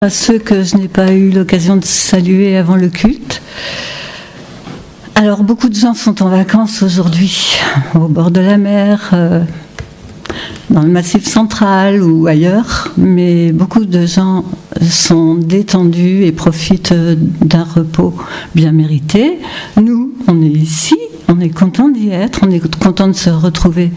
À ceux que je n'ai pas eu l'occasion de saluer avant le culte. Alors, beaucoup de gens sont en vacances aujourd'hui, au bord de la mer, dans le Massif central ou ailleurs, mais beaucoup de gens sont détendus et profitent d'un repos bien mérité. Nous, on est ici, on est content d'y être, on est content de se retrouver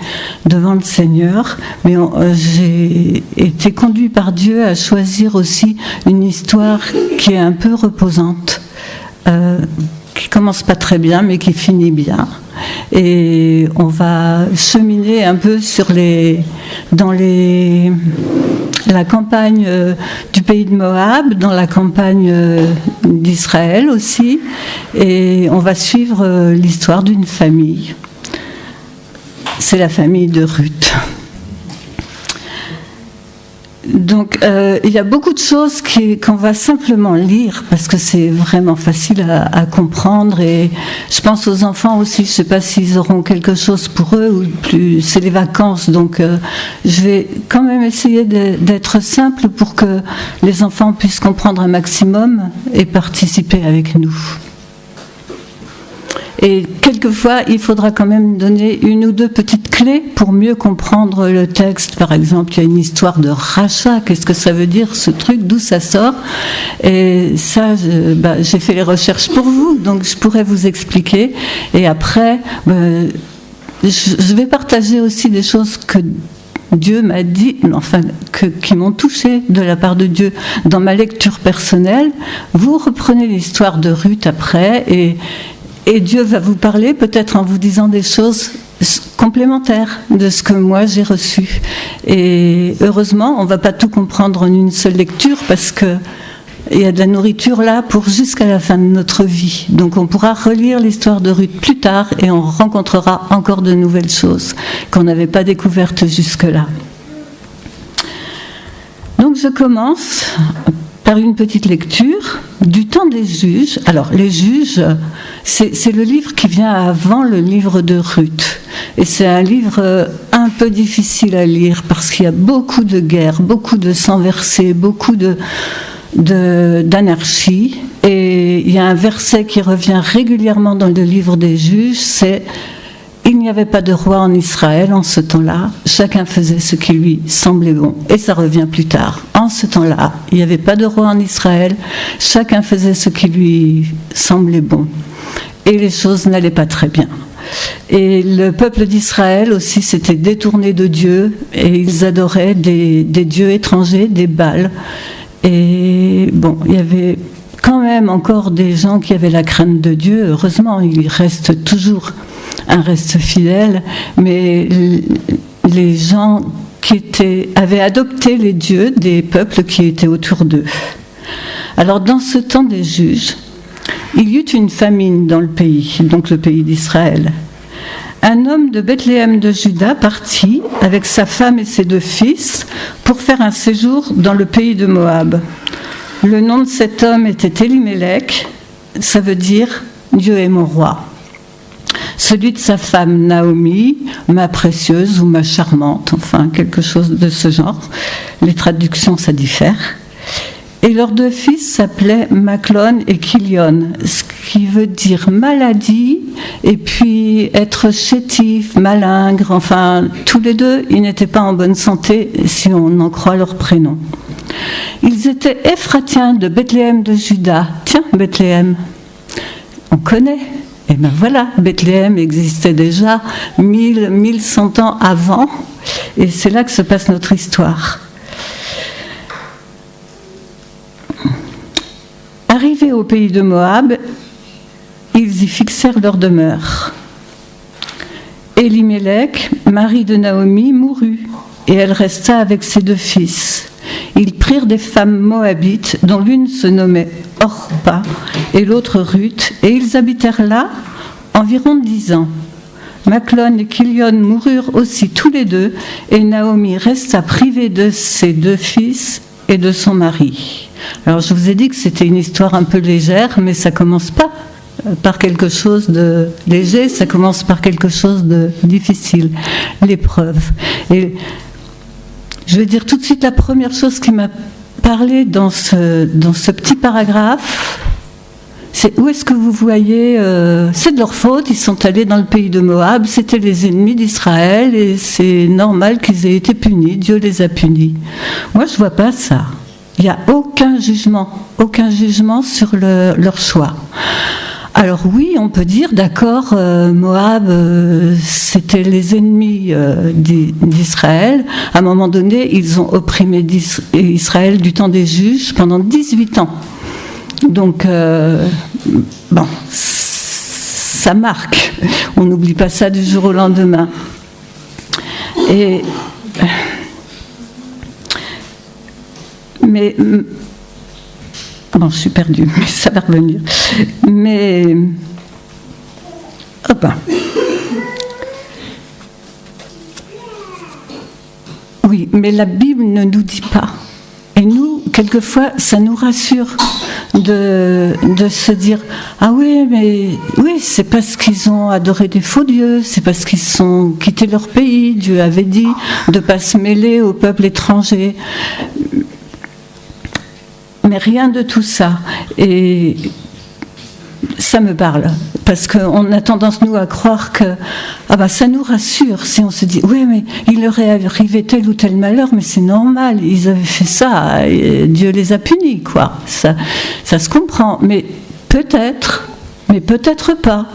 devant le Seigneur, mais j'ai été conduit par Dieu à choisir aussi une histoire qui est un peu reposante, qui commence pas très bien, mais qui finit bien. Et on va cheminer un peu dans la campagne du pays de Moab, dans la campagne d'Israël aussi, et on va suivre l'histoire d'une famille. C'est la famille de Ruth. Donc, il y a beaucoup de choses qu'on va simplement lire parce que c'est vraiment facile à comprendre, et je pense aux enfants aussi. Je ne sais pas s'ils auront quelque chose pour eux ou plus. C'est les vacances, donc je vais quand même essayer d'être simple pour que les enfants puissent comprendre un maximum et participer avec nous. Et quelquefois, il faudra quand même donner une ou deux petites clés pour mieux comprendre le texte. Par exemple, il y a une histoire de rachat. Qu'est-ce que ça veut dire, ce truc? D'où ça sort? Et ça, j'ai fait les recherches pour vous, donc je pourrais vous expliquer. Et après, je vais partager aussi des choses que Dieu m'a dit, enfin, qui m'ont touchée de la part de Dieu dans ma lecture personnelle. Vous reprenez l'histoire de Ruth après, et Dieu va vous parler peut-être en vous disant des choses complémentaires de ce que moi j'ai reçu. Et heureusement, on ne va pas tout comprendre en une seule lecture parce qu'il y a de la nourriture là pour jusqu'à la fin de notre vie. Donc on pourra relire l'histoire de Ruth plus tard et on rencontrera encore de nouvelles choses qu'on n'avait pas découvertes jusque-là. Donc je commence par une petite lecture du temps des juges. Alors, les juges, c'est le livre qui vient avant le livre de Ruth. Et c'est un livre un peu difficile à lire parce qu'il y a beaucoup de guerres, beaucoup de sang versé, beaucoup d'anarchie. Et il y a un verset qui revient régulièrement dans le livre des juges, c'est « Il n'y avait pas de roi en Israël en ce temps-là, chacun faisait ce qui lui semblait bon. » Et ça revient plus tard. En ce temps-là, il n'y avait pas de roi en Israël, chacun faisait ce qui lui semblait bon. Et les choses n'allaient pas très bien. Et le peuple d'Israël aussi s'était détourné de Dieu, et ils adoraient des dieux étrangers, des Baals. Et bon, il y avait quand même encore des gens qui avaient la crainte de Dieu. Heureusement, il reste toujours un reste fidèle, mais les gens avaient adopté les dieux des peuples qui étaient autour d'eux. Alors dans ce temps des juges, il y eut une famine dans le pays, donc le pays d'Israël. Un homme de Bethléem de Juda partit avec sa femme et ses 2 fils pour faire un séjour dans le pays de Moab. Le nom de cet homme était Élimélec, ça veut dire « Dieu est mon roi ». Celui de sa femme Naomi, ma précieuse ou ma charmante, enfin quelque chose de ce genre. Les traductions, ça diffère. Et leurs 2 fils s'appelaient Machlon et Kilion, ce qui veut dire maladie, et puis être chétif, malingre, enfin tous les 2, ils n'étaient pas en bonne santé si on en croit leur prénom. Ils étaient Ephratiens de Bethléem de Juda. Tiens, Bethléem, on connaît. Et bien voilà, Bethléem existait déjà 1100 ans avant, et c'est là que se passe notre histoire. Arrivés au pays de Moab, ils y fixèrent leur demeure. Élimélec, mari de Naomi, mourut, et elle resta avec ses 2 fils. Ils prirent des femmes moabites, dont l'une se nommait Orpa et l'autre Ruth, et ils habitèrent là environ 10 ans. Machlon et Kilion moururent aussi tous les 2, et Naomi resta privée de ses 2 fils et de son mari. Alors je vous ai dit que c'était une histoire un peu légère, mais ça commence pas par quelque chose de léger, ça commence par quelque chose de difficile, l'épreuve. Et je vais dire tout de suite la première chose qui m'a parler dans ce petit paragraphe, c'est où est-ce que vous voyez, c'est de leur faute, ils sont allés dans le pays de Moab, c'était les ennemis d'Israël et c'est normal qu'ils aient été punis, Dieu les a punis. Moi je ne vois pas ça. Il n'y a aucun jugement sur leur choix. Alors oui, on peut dire, d'accord, Moab, c'était les ennemis d'Israël. À un moment donné, ils ont opprimé Israël du temps des juges pendant 18 ans. Donc, bon, ça marque. On n'oublie pas ça du jour au lendemain. Mais bon, je suis perdue, mais ça va revenir. Mais oui, mais la Bible ne nous dit pas. Et nous, quelquefois, ça nous rassure de se dire « Ah oui, mais oui, c'est parce qu'ils ont adoré des faux dieux, c'est parce qu'ils ont quitté leur pays, Dieu avait dit de ne pas se mêler au peuple étranger. » Mais rien de tout ça. Et ça me parle. Parce qu'on a tendance, nous, à croire que ça nous rassure si on se dit oui, mais il leur est arrivé tel ou tel malheur, mais c'est normal, ils avaient fait ça, et Dieu les a punis, quoi. Ça se comprend. Mais peut-être pas.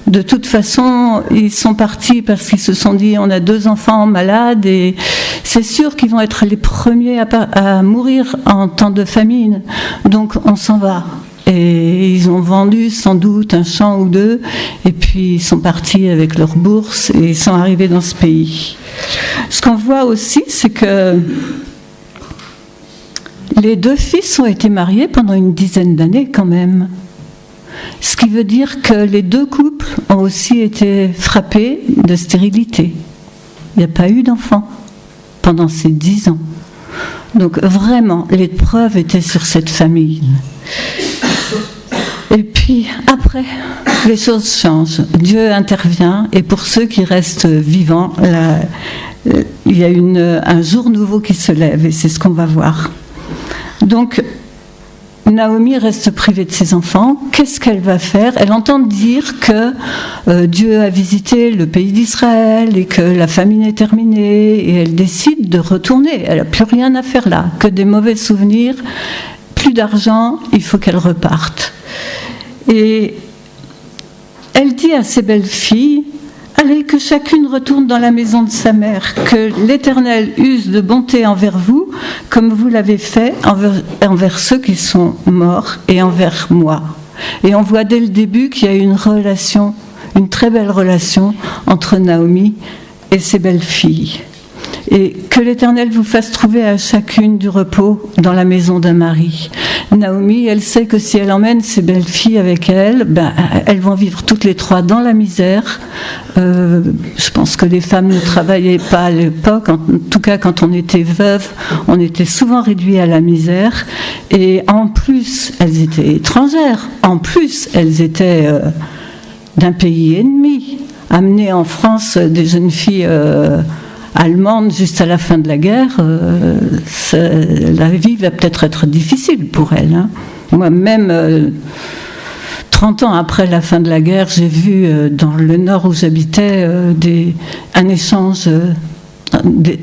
De toute façon, ils sont partis parce qu'ils se sont dit on a 2 enfants malades et c'est sûr qu'ils vont être les premiers à mourir en temps de famine. Donc on s'en va. Et ils ont vendu sans doute un champ ou 2 et puis ils sont partis avec leur bourse et ils sont arrivés dans ce pays. Ce qu'on voit aussi, c'est que les 2 fils ont été mariés pendant une dizaine d'années quand même. Ce qui veut dire que les 2 couples ont aussi été frappés de stérilité. Il n'y a pas eu d'enfants pendant ces 10 ans. Donc vraiment, l'épreuve était sur cette famille. Et puis après, les choses changent. Dieu intervient et pour ceux qui restent vivants, il y a un jour nouveau qui se lève et c'est ce qu'on va voir. Donc, Naomi reste privée de ses enfants. Qu'est-ce qu'elle va faire ? Elle entend dire que Dieu a visité le pays d'Israël et que la famine est terminée et elle décide de retourner. Elle n'a plus rien à faire là, que des mauvais souvenirs, plus d'argent, il faut qu'elle reparte. Et elle dit à ses belles-filles, allez, que chacune retourne dans la maison de sa mère, que l'Éternel use de bonté envers vous, comme vous l'avez fait envers ceux qui sont morts et envers moi. Et on voit dès le début qu'il y a une relation, une très belle relation entre Naomi et ses belles-filles. Et que l'Éternel vous fasse trouver à chacune du repos dans la maison d'un mari. Naomi, elle sait que si elle emmène ses belles-filles avec elle, elles vont vivre toutes les 3 dans la misère. Je pense que les femmes ne travaillaient pas à l'époque. En tout cas, quand on était veuve, on était souvent réduit à la misère. Et en plus, elles étaient étrangères. En plus, elles étaient d'un pays ennemi. Amenées en France, des jeunes filles allemande juste à la fin de la guerre, la vie va peut-être être difficile pour elle. Hein. Moi-même, 30 ans après la fin de la guerre, j'ai vu dans le nord où j'habitais un échange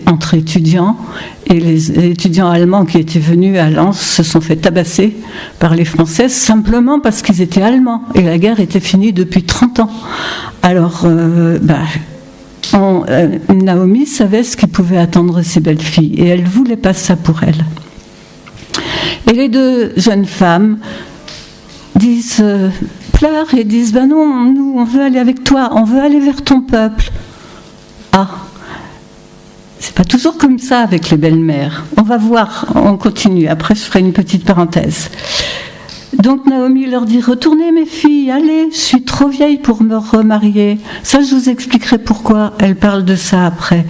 entre étudiants et les étudiants allemands qui étaient venus à Lens se sont fait tabasser par les Français simplement parce qu'ils étaient allemands et la guerre était finie depuis 30 ans. Alors, Naomi savait ce qui pouvait attendre ses belles-filles et elle ne voulait pas ça pour elle. Et les 2 jeunes femmes pleurent et disent non, nous on veut aller avec toi, on veut aller vers ton peuple. C'est pas toujours comme ça avec les belles-mères. On va voir, on continue, après je ferai une petite parenthèse. Donc Naomi leur dit, retournez mes filles, allez, je suis trop vieille pour me remarier. Ça, je vous expliquerai pourquoi. Elle parle de ça après.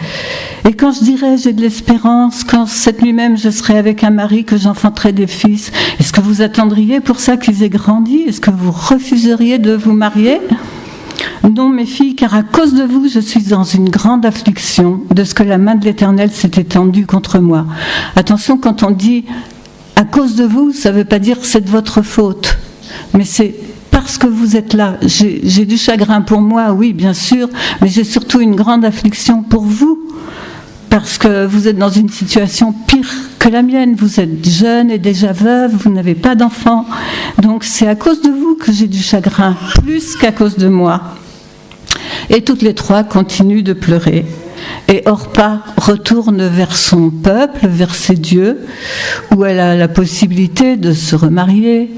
Et quand je dirai, j'ai de l'espérance, quand cette nuit même je serai avec un mari, que j'enfanterai des fils, est-ce que vous attendriez pour ça qu'ils aient grandi ? Est-ce que vous refuseriez de vous marier ? Non, mes filles, car à cause de vous, je suis dans une grande affliction de ce que la main de l'Éternel s'est étendue contre moi. Attention, quand on dit cause de vous, ça ne veut pas dire c'est de votre faute, mais c'est parce que vous êtes là. J'ai du chagrin pour moi, oui, bien sûr, mais j'ai surtout une grande affliction pour vous, parce que vous êtes dans une situation pire que la mienne. Vous êtes jeune et déjà veuve, vous n'avez pas d'enfant. Donc c'est à cause de vous que j'ai du chagrin, plus qu'à cause de moi. Et toutes les trois continuent de pleurer. Et Orpa retourne vers son peuple, vers ses dieux, où elle a la possibilité de se remarier.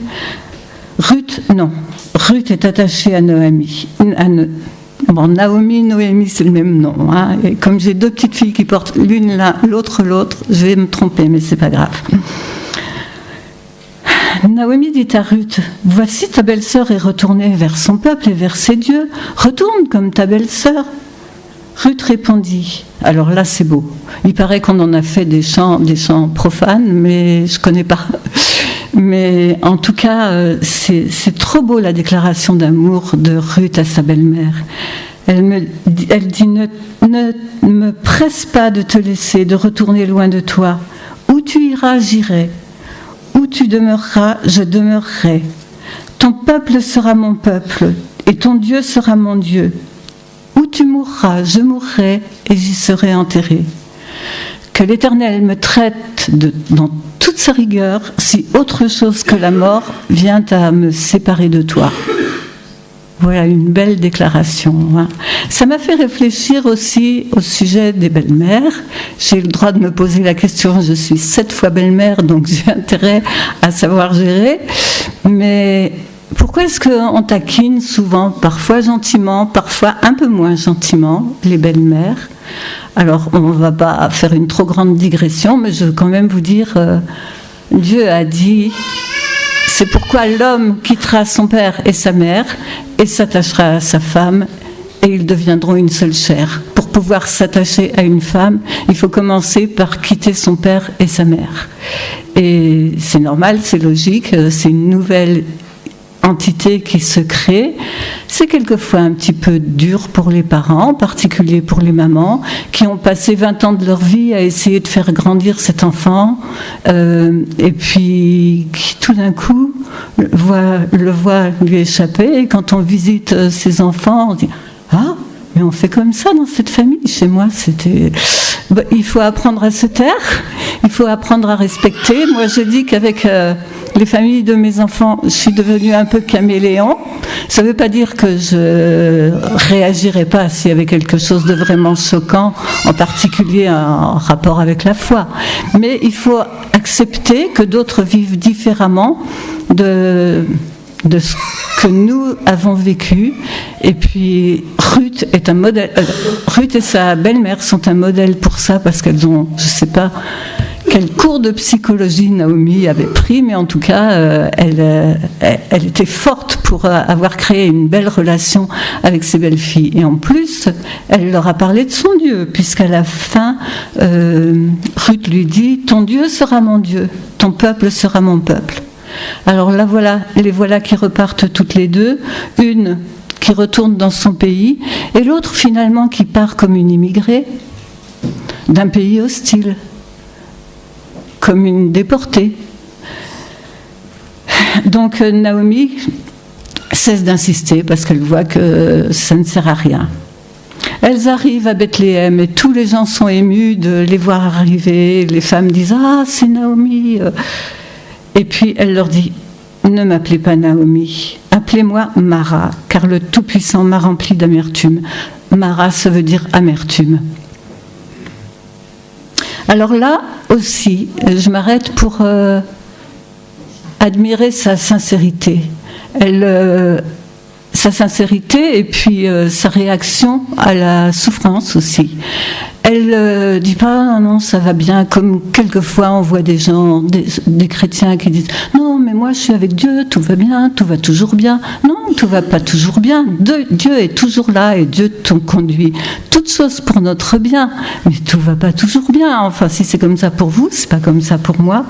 Ruth, non. Ruth est attachée à Naomi. Bon, Naomi, Noémie, c'est le même nom. Hein. Et comme j'ai deux petites filles qui portent l'une l'un, l'autre l'autre, je vais me tromper, mais c'est pas grave. Naomi dit à Ruth, voici ta belle-sœur est retournée vers son peuple et vers ses dieux. Retourne comme ta belle-sœur. Ruth répondit, alors là c'est beau. Il paraît qu'on en a fait des chants profanes, mais je connais pas. Mais en tout cas, c'est trop beau la déclaration d'amour de Ruth à sa belle-mère. Elle dit, ne me presse pas de te laisser, de retourner loin de toi. Où tu iras, j'irai. Où tu demeureras, je demeurerai. Ton peuple sera mon peuple, et ton Dieu sera mon Dieu. Où tu mourras, je mourrai, et j'y serai enterré. Que l'Éternel me traite dans toute sa rigueur, si autre chose que la mort vient à me séparer de toi. Voilà une belle déclaration. Hein. Ça m'a fait réfléchir aussi au sujet des belles-mères. J'ai le droit de me poser la question, je suis 7 fois belle-mère, donc j'ai intérêt à savoir gérer. Mais pourquoi est-ce qu'on taquine souvent, parfois gentiment, parfois un peu moins gentiment, les belles-mères ? Alors, on ne va pas faire une trop grande digression, mais je veux quand même vous dire, Dieu a dit, c'est pourquoi l'homme quittera son père et sa mère et s'attachera à sa femme et ils deviendront une seule chair. Pour pouvoir s'attacher à une femme, il faut commencer par quitter son père et sa mère. Et c'est normal, c'est logique, c'est une nouvelle entité qui se crée. C'est quelquefois un petit peu dur pour les parents, en particulier pour les mamans, qui ont passé 20 ans de leur vie à essayer de faire grandir cet enfant, et puis qui tout d'un coup le voit lui échapper. Et quand on visite ses enfants, on dit « Ah, mais on fait comme ça dans cette famille. Chez moi, c'était... » Il faut apprendre à se taire, il faut apprendre à respecter. Moi, je dis qu'avec les familles de mes enfants, je suis devenue un peu caméléon. Ça ne veut pas dire que je réagirais pas s'il y avait quelque chose de vraiment choquant, en particulier en rapport avec la foi. Mais il faut accepter que d'autres vivent différemment de ce que nous avons vécu. Et puis Ruth est un modèle. Ruth et sa belle-mère sont un modèle pour ça, parce qu'elles ont, je ne sais pas quel cours de psychologie Naomi avait pris, mais en tout cas elle était forte pour avoir créé une belle relation avec ses belles-filles. Et en plus elle leur a parlé de son Dieu, puisqu'à la fin Ruth lui dit, ton Dieu sera mon Dieu, ton peuple sera mon peuple. Alors là, les voilà qui repartent toutes les deux, une qui retourne dans son pays, et l'autre finalement qui part comme une immigrée d'un pays hostile, comme une déportée. Donc Naomi cesse d'insister parce qu'elle voit que ça ne sert à rien. Elles arrivent à Bethléem et tous les gens sont émus de les voir arriver. Les femmes disent « Ah, c'est Naomi !» Et puis elle leur dit, ne m'appelez pas Naomi, appelez-moi Mara, car le Tout-Puissant m'a rempli d'amertume. Mara, ça veut dire amertume. Alors là aussi, je m'arrête pour admirer sa sincérité. Sa sincérité et puis sa réaction à la souffrance aussi. Elle dit pas non, ça va bien, comme quelquefois on voit des gens, des chrétiens qui disent non mais moi je suis avec Dieu, tout va bien, tout va toujours bien. Non, tout va pas toujours bien. Dieu est toujours là et Dieu te conduit toutes choses pour notre bien, mais tout va pas toujours bien. Enfin si c'est comme ça pour vous, c'est pas comme ça pour moi.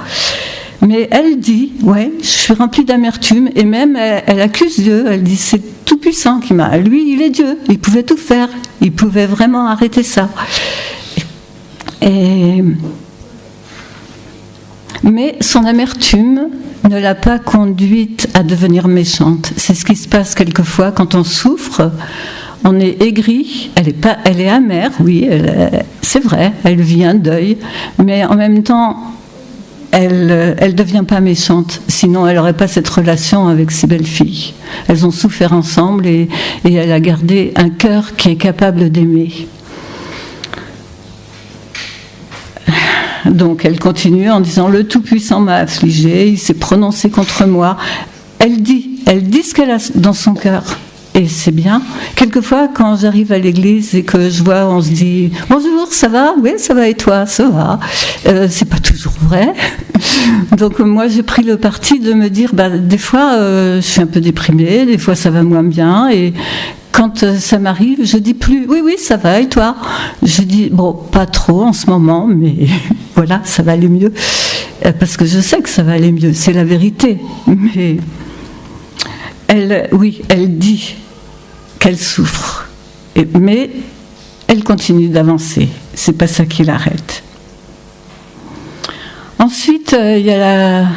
Mais elle dit, ouais, je suis remplie d'amertume, et même elle accuse Dieu, elle dit c'est tout puissant qui m'a. Lui, il est Dieu, il pouvait tout faire, il pouvait vraiment arrêter ça. Mais Mais son amertume ne l'a pas conduite à devenir méchante. C'est ce qui se passe quelquefois quand on souffre. On est aigri, elle est amère, oui, c'est vrai, elle vit un deuil, mais en même temps, elle ne devient pas méchante, sinon elle n'aurait pas cette relation avec ses belles-filles. Elles ont souffert ensemble et elle a gardé un cœur qui est capable d'aimer. Donc elle continue en disant « Le Tout-Puissant m'a affligée, il s'est prononcé contre moi ». Elle dit ce qu'elle a dans son cœur. Et c'est bien. Quelquefois, quand j'arrive à l'église et que je vois, on se dit « Bonjour, ça va ? Oui, ça va et toi ? Ça va. » C'est pas toujours vrai. Donc moi, j'ai pris le parti de me dire des fois, je suis un peu déprimée, des fois, ça va moins bien. Et quand ça m'arrive, je dis plus « Oui, ça va et toi ?» Je dis « Bon, pas trop en ce moment, mais voilà, ça va aller mieux. » Parce que je sais que ça va aller mieux, c'est la vérité. Mais elle dit qu'elle souffre, mais elle continue d'avancer. C'est pas ça qui l'arrête. Ensuite, il y a la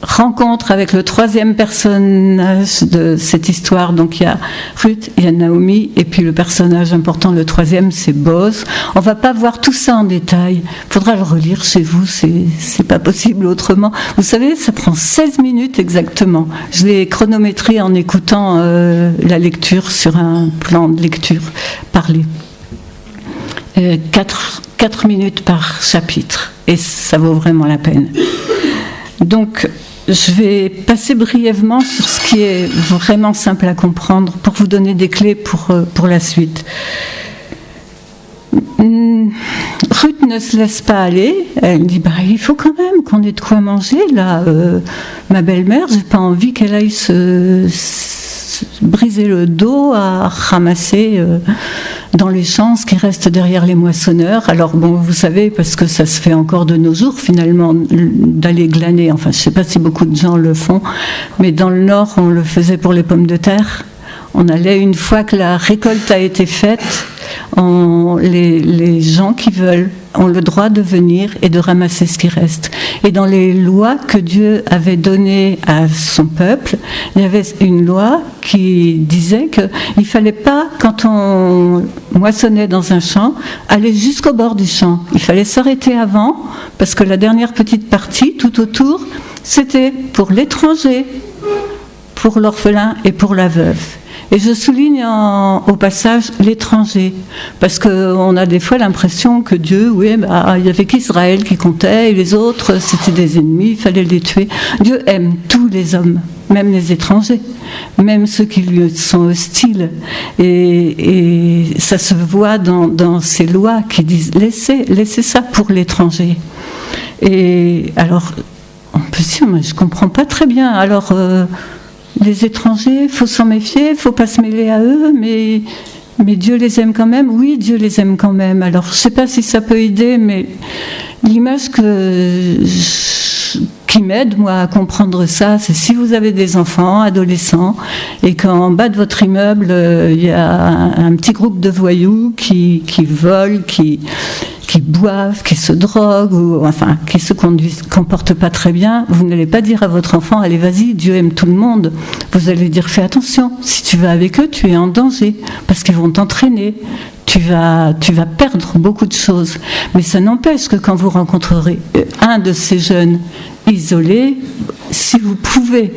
rencontre avec le troisième personnage de cette histoire. Donc il y a Ruth, il y a Naomi, et puis le personnage important, le troisième, c'est Boz. On va pas voir tout ça en détail. Il faudra le relire chez vous, c'est pas possible autrement. Vous savez, ça prend 16 minutes exactement. Je l'ai chronométré en écoutant la lecture sur un plan de lecture parlé. 4 minutes par chapitre, et ça vaut vraiment la peine. Donc, je vais passer brièvement sur ce qui est vraiment simple à comprendre pour vous donner des clés pour la suite. Ruth ne se laisse pas aller. Elle dit il faut quand même qu'on ait de quoi manger là. Ma belle-mère, j'ai pas envie qu'elle aille se briser le dos à ramasser dans les champs ce qui reste derrière les moissonneurs. Alors bon, vous savez, parce que ça se fait encore de nos jours finalement, d'aller glaner. Enfin, je ne sais pas si beaucoup de gens le font, mais dans le Nord, on le faisait pour les pommes de terre. On allait, une fois que la récolte a été faite, les gens qui veulent ont le droit de venir et de ramasser ce qui reste. Et dans les lois que Dieu avait données à son peuple, il y avait une loi qui disait qu'il ne fallait pas, quand on moissonnait dans un champ, aller jusqu'au bord du champ. Il fallait s'arrêter avant, parce que la dernière petite partie, tout autour, c'était pour l'étranger, pour l'orphelin et pour la veuve. Et je souligne au passage l'étranger, parce qu'on a des fois l'impression que Dieu, il n'y avait qu'Israël qui comptait, et les autres, c'était des ennemis, il fallait les tuer. Dieu aime tous les hommes, même les étrangers, même ceux qui lui sont hostiles. Et ça se voit dans ces lois qui disent « laissez ça pour l'étranger ». Et alors, on peut se dire « mais je ne comprends pas très bien ». Alors, les étrangers, il faut s'en méfier, il ne faut pas se mêler à eux, mais Dieu les aime quand même. Oui, Dieu les aime quand même. Alors, je ne sais pas si ça peut aider, mais l'image qui m'aide, moi, à comprendre ça, c'est si vous avez des enfants, adolescents, et qu'en bas de votre immeuble, il y a un petit groupe de voyous qui volent, qui boivent, qui se droguent, ou enfin qui se comportent pas très bien, vous n'allez pas dire à votre enfant allez vas-y, Dieu aime tout le monde. Vous allez dire fais attention, si tu vas avec eux, tu es en danger, parce qu'ils vont t'entraîner. Tu vas perdre beaucoup de choses. Mais ça n'empêche que quand vous rencontrerez un de ces jeunes isolés, si vous pouvez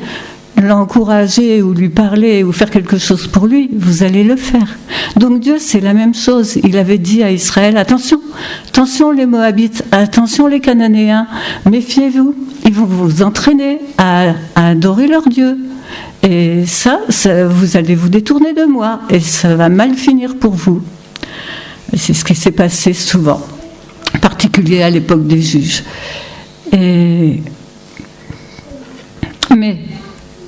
l'encourager ou lui parler ou faire quelque chose pour lui, vous allez le faire. Donc Dieu, c'est la même chose. Il avait dit à Israël, attention les Moabites, attention les Cananéens, méfiez-vous, ils vont vous entraîner à adorer leur Dieu. Et ça, vous allez vous détourner de moi et ça va mal finir pour vous. Et c'est ce qui s'est passé souvent, en particulier à l'époque des juges. Mais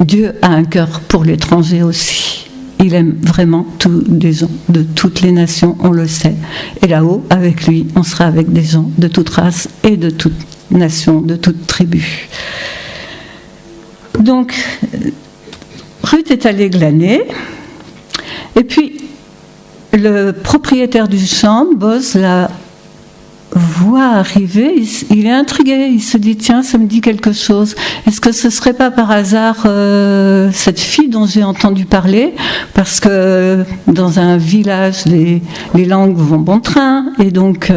Dieu a un cœur pour l'étranger aussi. Il aime vraiment tous les gens de toutes les nations, on le sait. Et là-haut, avec lui, on sera avec des gens de toute race et de toute nation, de toute tribu. Donc, Ruth est allée glaner. Et puis, le propriétaire du champ, Boz, l'a voit arriver, il est intrigué, il se dit tiens, ça me dit quelque chose. Est-ce que ce serait pas par hasard cette fille dont j'ai entendu parler? Parce que dans un village, les langues vont bon train, et donc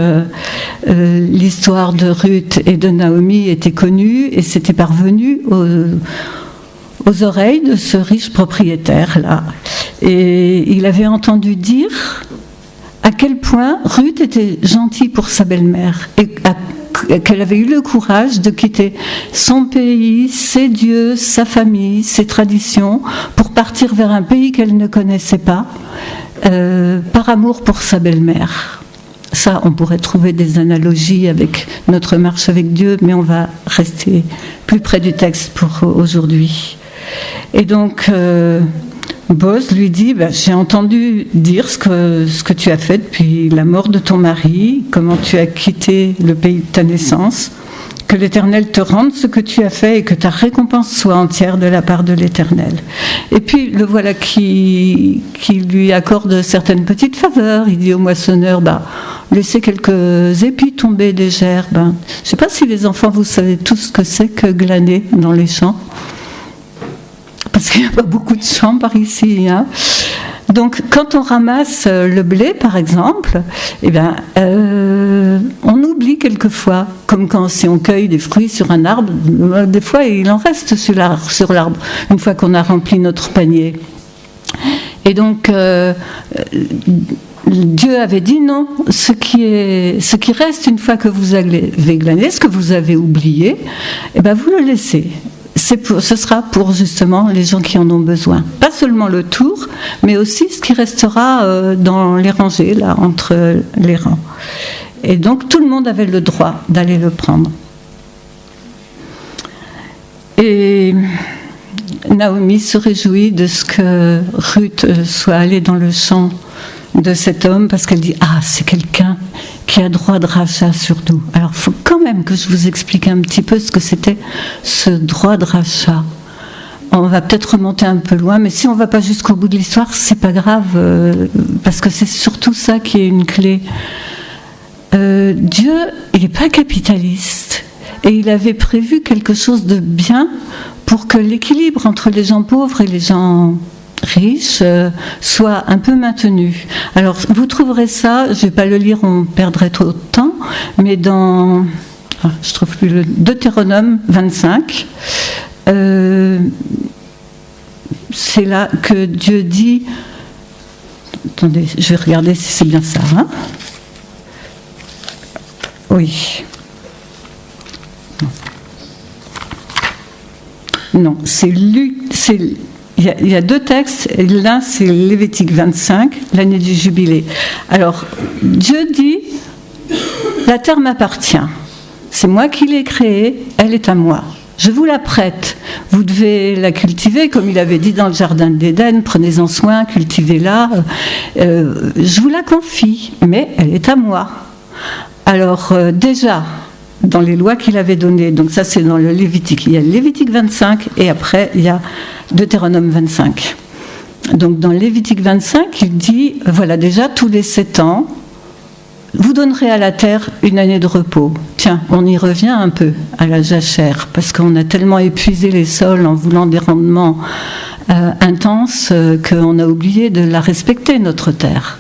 l'histoire de Ruth et de Naomi était connue, et c'était parvenu aux oreilles de ce riche propriétaire-là. Et il avait entendu dire à quel point Ruth était gentille pour sa belle-mère et qu'elle avait eu le courage de quitter son pays, ses dieux, sa famille, ses traditions, pour partir vers un pays qu'elle ne connaissait pas, par amour pour sa belle-mère. Ça, on pourrait trouver des analogies avec notre marche avec Dieu, mais on va rester plus près du texte pour aujourd'hui. Et donc, Boz lui dit, j'ai entendu dire ce que tu as fait depuis la mort de ton mari, comment tu as quitté le pays de ta naissance, que l'Éternel te rende ce que tu as fait et que ta récompense soit entière de la part de l'Éternel. Et puis le voilà qui lui accorde certaines petites faveurs. Il dit au moissonneur, laissez quelques épis tomber des gerbes. Je ne sais pas si les enfants, vous savez tous ce que c'est que glaner dans les champs. Parce qu'il n'y a pas beaucoup de champs par ici. Hein. Donc, quand on ramasse le blé, par exemple, on oublie quelquefois, comme si on cueille des fruits sur un arbre, des fois il en reste sur l'arbre, une fois qu'on a rempli notre panier. Et donc, Dieu avait dit non, ce qui reste une fois que vous avez glané, ce que vous avez oublié, vous le laissez. Ce sera pour justement les gens qui en ont besoin. Pas seulement le tour, mais aussi ce qui restera dans les rangées, là, entre les rangs. Et donc tout le monde avait le droit d'aller le prendre. Et Naomi se réjouit de ce que Ruth soit allée dans le champ de cet homme, parce qu'elle dit c'est quelqu'un qui a droit de rachat sur nous. Alors il faut quand même que je vous explique un petit peu ce que c'était ce droit de rachat. On va peut-être remonter un peu loin, mais si on ne va pas jusqu'au bout de l'histoire, c'est pas grave, parce que c'est surtout ça qui est une clé. Dieu, il n'est pas capitaliste, et il avait prévu quelque chose de bien pour que l'équilibre entre les gens pauvres et les gens riche soit un peu maintenu. Alors vous trouverez ça, je ne vais pas le lire, on perdrait trop de temps, mais dans je trouve plus le Deutéronome 25, c'est là que Dieu dit, attendez, je vais regarder si c'est bien ça, hein. Oui. Non, il y a deux textes, l'un c'est Lévitique 25, l'année du jubilé. Alors, Dieu dit, la terre m'appartient, c'est moi qui l'ai créée, elle est à moi. Je vous la prête, vous devez la cultiver, comme il avait dit dans le jardin d'Éden, prenez-en soin, cultivez-la, je vous la confie, mais elle est à moi. Alors, déjà, dans les lois qu'il avait données, donc ça c'est dans le Lévitique, il y a Lévitique 25 et après il y a Deutéronome 25. Donc dans Lévitique 25, il dit, voilà, déjà tous les 7 ans, vous donnerez à la terre une année de repos. Tiens, on y revient un peu à la jachère, parce qu'on a tellement épuisé les sols en voulant des rendements intenses qu'on a oublié de la respecter, notre terre.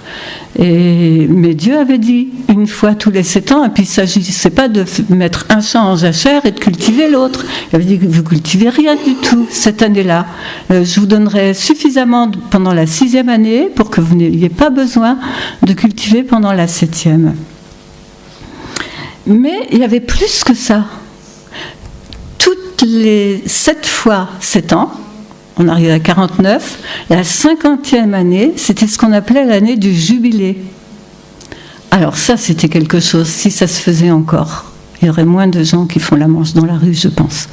Mais Dieu avait dit une fois tous les 7 ans, et puis il ne s'agissait pas de mettre un champ en jachère et de cultiver l'autre. Il avait dit que vous ne cultivez rien du tout cette année-là. Je vous donnerai suffisamment pendant la 6e année pour que vous n'ayez pas besoin de cultiver pendant la 7e. Mais il y avait plus que ça. Toutes les 7 fois 7 ans, on arrive à 49, la 50e année, c'était ce qu'on appelait l'année du jubilé. Alors ça, c'était quelque chose, si ça se faisait encore. Il y aurait moins de gens qui font la manche dans la rue, je pense.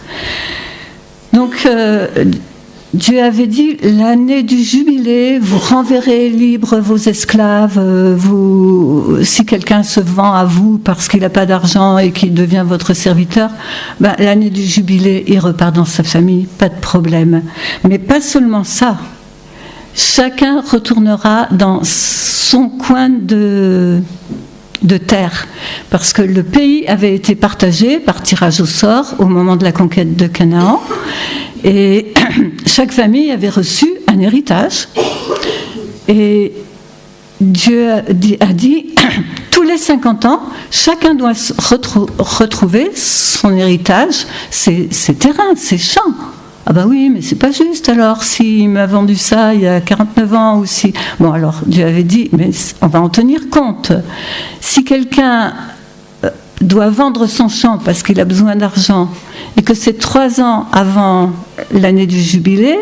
Donc, Dieu avait dit, l'année du jubilé, vous renverrez libres vos esclaves, si quelqu'un se vend à vous parce qu'il n'a pas d'argent et qu'il devient votre serviteur, l'année du jubilé, il repart dans sa famille, pas de problème. Mais pas seulement ça, chacun retournera dans son coin de de terre, parce que le pays avait été partagé par tirage au sort au moment de la conquête de Canaan, et chaque famille avait reçu un héritage, et Dieu a dit tous les 50 ans, chacun doit retrouver son héritage, ses terrains, ses champs. Ah ben oui, mais c'est pas juste alors, s'il m'a vendu ça il y a 49 ans ou si... Bon alors, Dieu avait dit, mais on va en tenir compte. Si quelqu'un doit vendre son champ parce qu'il a besoin d'argent et que c'est 3 ans avant l'année du jubilé,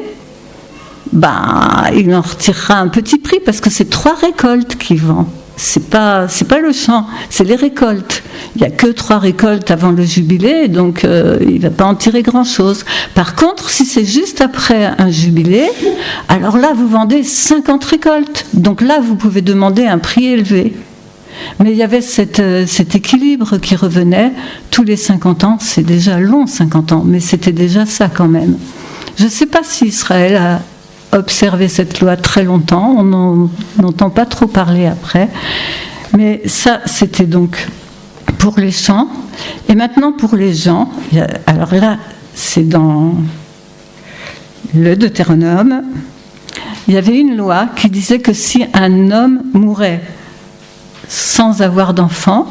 ben, il en retirera un petit prix parce que c'est 3 récoltes qu'il vend. C'est pas le champ, c'est les récoltes. Il n'y a que 3 récoltes avant le jubilé, donc il ne va pas en tirer grand-chose. Par contre, si c'est juste après un jubilé, alors là, vous vendez 50 récoltes. Donc là, vous pouvez demander un prix élevé. Mais il y avait cet équilibre qui revenait tous les 50 ans. C'est déjà long, 50 ans, mais c'était déjà ça quand même. Je ne sais pas si Israël a observé cette loi très longtemps, on n'entend pas trop parler après, mais ça c'était donc pour les champs. Et maintenant pour les gens, alors là c'est dans le Deutéronome, il y avait une loi qui disait que si un homme mourait sans avoir d'enfant,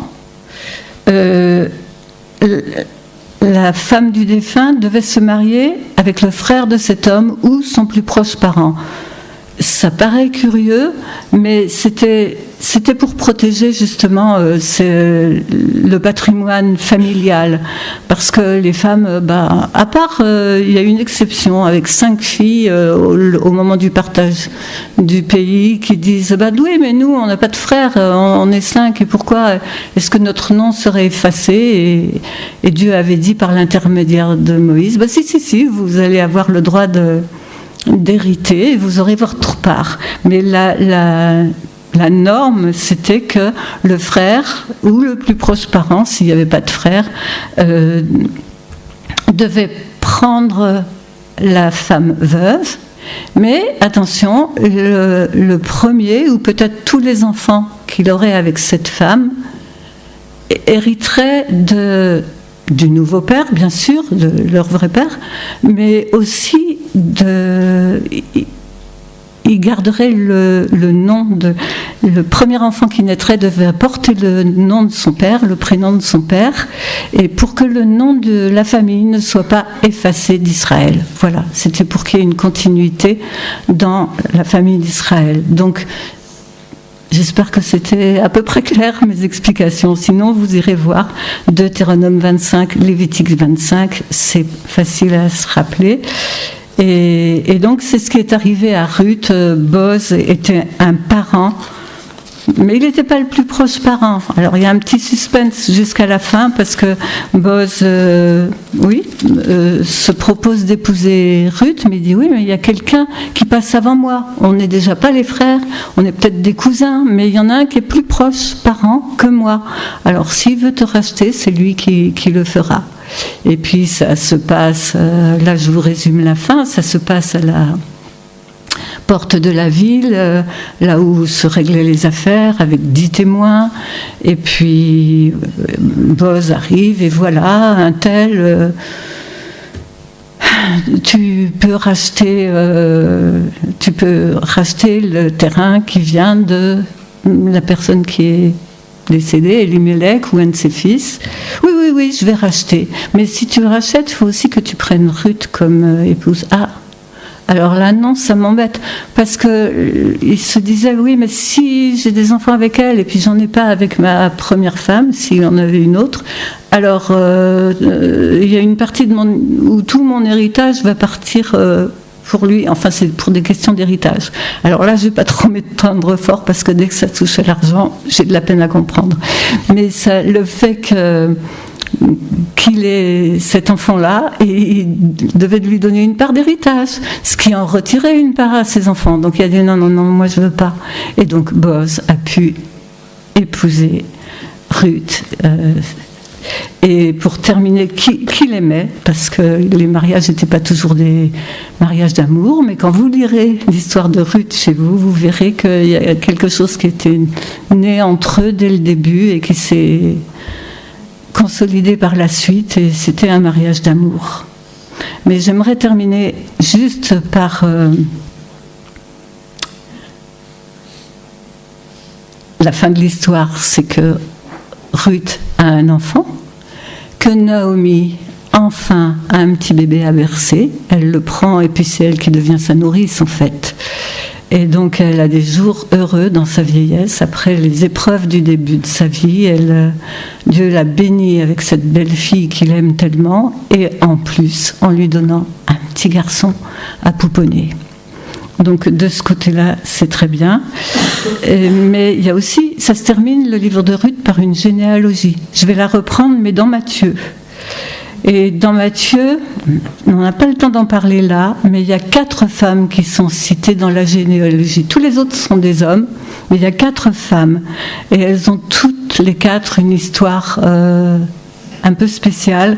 la femme du défunt devait se marier avec le frère de cet homme ou son plus proche parent. Ça paraît curieux, mais c'était pour protéger justement le patrimoine familial. Parce que les femmes, à part, il y a une exception avec 5 filles au moment du partage du pays qui disent oui, mais nous, on n'a pas de frères, on est 5, et pourquoi est-ce que notre nom serait effacé ? Et Dieu avait dit par l'intermédiaire de Moïse si, vous allez avoir le droit d'hériter, vous aurez votre part. Mais la norme, c'était que le frère ou le plus proche parent, s'il n'y avait pas de frère, devait prendre la femme veuve. Mais attention, le premier, ou peut-être tous les enfants qu'il aurait avec cette femme, hériteraient du nouveau père, bien sûr, de leur vrai père, mais aussi il garderait le nom le premier enfant qui naîtrait devait porter le nom de son père, le prénom de son père, et pour que le nom de la famille ne soit pas effacé d'Israël. Voilà, c'était pour qu'il y ait une continuité dans la famille d'Israël. Donc, j'espère que c'était à peu près clair mes explications. Sinon, vous irez voir Deutéronome 25, Lévitique 25, c'est facile à se rappeler. Et donc, c'est ce qui est arrivé à Ruth. Boz était un parent, mais il n'était pas le plus proche parent. Alors, il y a un petit suspense jusqu'à la fin, parce que Boz, se propose d'épouser Ruth, mais il dit oui, mais il y a quelqu'un qui passe avant moi. On n'est déjà pas les frères, on est peut-être des cousins, mais il y en a un qui est plus proche parent que moi. Alors, s'il veut te racheter, c'est lui qui le fera. Et puis ça se passe, là je vous résume la fin, ça se passe à la porte de la ville, là où se réglaient les affaires, avec 10 témoins, et puis Boz arrive, et voilà, un tel, tu peux racheter le terrain qui vient de la personne qui est décédé, Elimelech ou un de ses fils. Oui, je vais racheter. Mais si tu rachètes, il faut aussi que tu prennes Ruth comme épouse. Ah, alors là, non, ça m'embête. Parce qu'il se disait, oui, mais si j'ai des enfants avec elle, et puis j'en ai pas avec ma première femme, s'il en avait une autre, alors il y a une partie où tout mon héritage va partir... pour lui, enfin c'est pour des questions d'héritage. Alors là, je ne vais pas trop m'étendre fort parce que dès que ça touche à l'argent, j'ai de la peine à comprendre. Mais ça, le fait qu'il ait cet enfant-là, et il devait lui donner une part d'héritage, ce qui en retirait une part à ses enfants. Donc il a dit non, moi je ne veux pas. Et donc Boz a pu épouser Ruth. Et pour terminer, qui l'aimait, parce que les mariages n'étaient pas toujours des mariages d'amour, mais quand vous lirez l'histoire de Ruth chez vous, vous verrez qu'il y a quelque chose qui était né entre eux dès le début et qui s'est consolidé par la suite, et c'était un mariage d'amour. Mais j'aimerais terminer juste par la fin de l'histoire, c'est que Ruth a un enfant, que Naomi, enfin, a un petit bébé à bercer. Elle le prend et puis c'est elle qui devient sa nourrice, en fait. Et donc, elle a des jours heureux dans sa vieillesse. Après les épreuves du début de sa vie, Dieu l'a bénie avec cette belle fille qu'il aime tellement, et en plus, en lui donnant un petit garçon à pouponner. Donc de ce côté-là, c'est très bien. Mais il y a aussi, ça se termine le livre de Ruth par une généalogie. Je vais la reprendre, mais dans Matthieu. Et dans Matthieu, on n'a pas le temps d'en parler là, mais il y a 4 femmes qui sont citées dans la généalogie. Tous les autres sont des hommes, mais il y a 4 femmes. Et elles ont toutes les 4 une histoire un peu spéciale,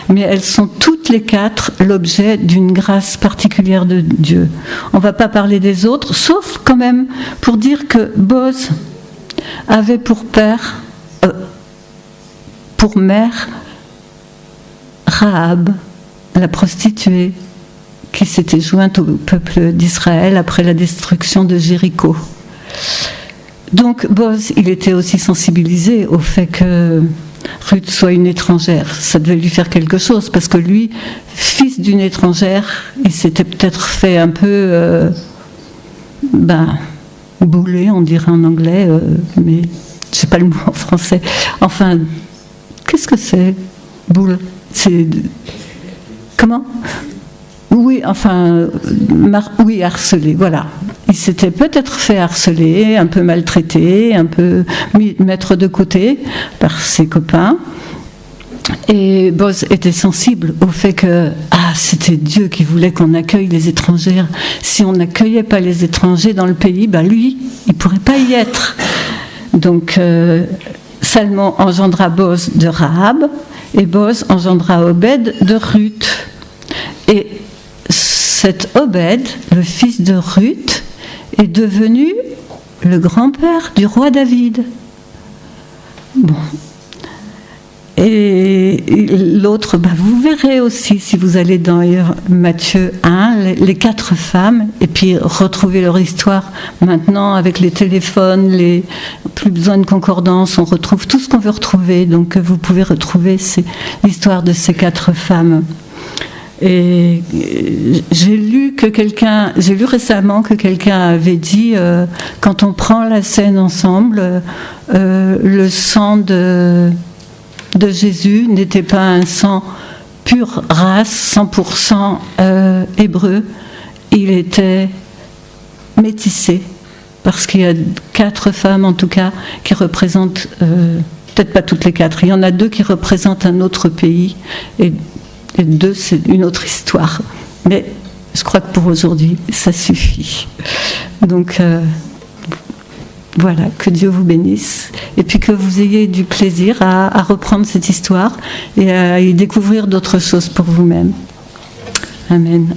mais elles sont toutes les 4 l'objet d'une grâce particulière de Dieu. On ne va pas parler des autres, sauf quand même pour dire que Boz avait pour mère Rahab, la prostituée, qui s'était jointe au peuple d'Israël après la destruction de Jéricho. Donc Boz, il était aussi sensibilisé au fait que Ruth soit une étrangère. Ça devait lui faire quelque chose, parce que lui, fils d'une étrangère, il s'était peut-être fait un peu bouler, on dirait en anglais, mais je sais pas le mot en français. Enfin, qu'est-ce que c'est, boule? C'est comment? Oui, enfin, oui, harcelé, voilà. Il s'était peut-être fait harceler, un peu maltraité, un peu mettre de côté par ses copains. Et Boz était sensible au fait que c'était Dieu qui voulait qu'on accueille les étrangères. Si on n'accueillait pas les étrangers dans le pays, lui, il ne pourrait pas y être. Donc, Salmon engendra Boz de Rahab, et Boz engendra Obed de Ruth. Et cet Obed, le fils de Ruth, est devenu le grand-père du roi David. Bon. Et l'autre, vous verrez aussi, si vous allez dans Matthieu 1, les 4 femmes, et puis retrouver leur histoire. Maintenant, avec les téléphones, plus besoin de concordance, on retrouve tout ce qu'on veut retrouver. Donc vous pouvez retrouver l'histoire de ces 4 femmes. Et j'ai lu récemment que quelqu'un avait dit, quand on prend la scène ensemble, le sang de Jésus n'était pas un sang pure race, 100% hébreu, il était métissé, parce qu'il y a 4 femmes en tout cas qui représentent, peut-être pas toutes les 4, il y en a 2 qui représentent un autre pays, et 2 c'est une autre histoire. Mais je crois que pour aujourd'hui, ça suffit. Donc voilà, que Dieu vous bénisse, et puis que vous ayez du plaisir à reprendre cette histoire et à y découvrir d'autres choses pour vous-même. Amen.